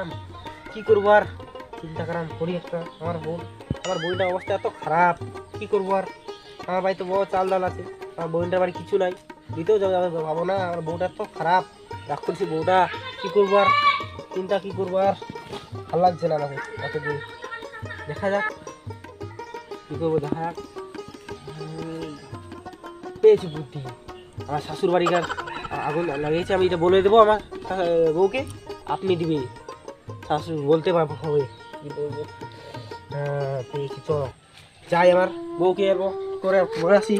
আসলাম, কি করবো আর চিন্তা করাম করি একটা। আমার বোনটার অবস্থা এত খারাপ, কি করবো আর। আমার বাড়িতে বড় চাল ডাল আছে, আমার বোনটার বাড়ি কিছু নাই, দিতেও যাবে ভাবো না। আমার বউটা এত খারাপ, রাগ করছি বউটা, কি করবো আর চিন্তা, কি করবো আর ভালো লাগছে না আমাকে এতদিন। দেখা যাক কি করবো, দেখা যাক। পেয়েছি বুদ্ধি, আমার শাশুড় বাড়িকার আগুন লাগিয়েছে, আমি এটা বলে দেবো আমার বউকে, আপনি দিবি, শাশুড়ি বলতে পারবো হবে কি বলবো। হ্যাঁ পেয়েছি, চলো যাই আমার বউকে করে বলে আসি।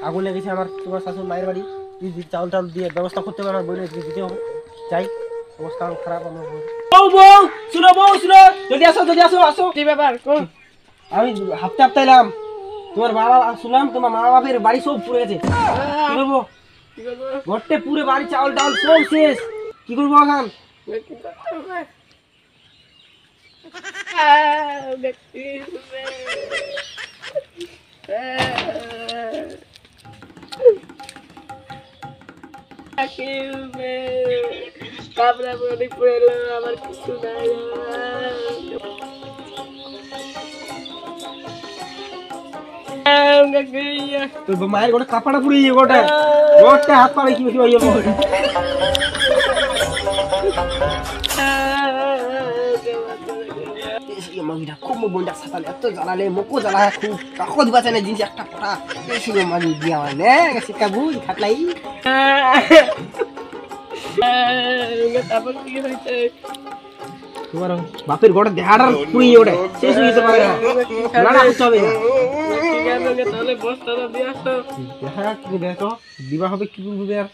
আগুন লেগেছে আমার তোমার শাশুড় মায়ের বাড়ি, চাউল টাউল দিয়ে ব্যবস্থা করতে হবে, আমার বোনের দিতে হবে। যাই, অবস্থা খারাপ আমার বউ। বউ শুনো, বউ শুনো, যদি আসো আসো। কি ব্যাপার? আমি হাফতে এলাম, তোমার বাবা শুনলাম তোমার মা বাপের বাড়ি সব পুড়ে গেছে, কি করবো? ঘরটে পুরে বাড়ি, চাউল টাউল সব শেষ, কি করবো এখন? আমার কিছু নাই। তোর মায়ের গোটা কাপড়টা পুড়ে গিয়ে গোটা গোটা হাত পা কি কি হয়ে যাবে। মাগিটা খুব বোনটা সাতালে এত জ্বালালে মোকো জ্বালা খুব কাকো দিবা চাই না জিনিস একটা কথা বেশি মাগি দিয়া আমার নে শিক্ষা বুঝ খাটলাই। তারপর কি হয়েছে? তোমার বাপের গোটা দেহাটা পুড়ে ওঠে, শেষ হয়ে যেতে পারে না, লড়া করতে হবে। তাহলে বস্তাটা দিয়ে আসতো, দেখা যাক কি দেখো দিবা হবে, কি বুঝবে আর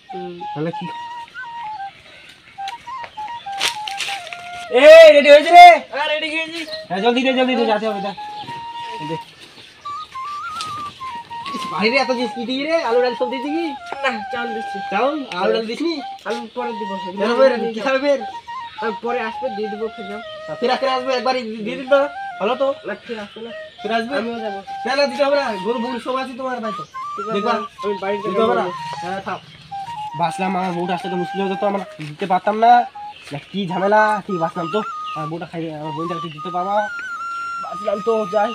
তাহলে কি। এই রেডি হয়েছে রে? আর রেডি গেছি। হ্যাঁ জলদি দে যেতে হবে। বাইরে এত জিনিস কি দিয়ে রে, আলু ডাল সব দিয়েছি কি? না, চাল দিচ্ছি। চাউল আলু ডাল দিসনি? আলু পরে দিব। কি খাবে ফের? পরে আসবে, দিয়ে দিব। খেলাম ফের আসবে একবারই দিয়ে দিবা, ভালো তো। না, ফির আসবে না। ফের আসবে? আমিও যাবো। না দিতে হবে না, গরু বউর সব আছে তোমার বাড়িতে, দেখবা আমি বাড়িতে দিতে হবে না। হ্যাঁ থাক, বাঁচলাম, আমার বউটা আসতে তো মুশকিল হয়ে যেত, আমরা দিতে পারতাম না, কি ঝামেলা, ঠিক বাঁচলাম তো। আমার বউটা খাই, আমার বউটা দিতে পারবা, বাঁচলাম তো, যাই।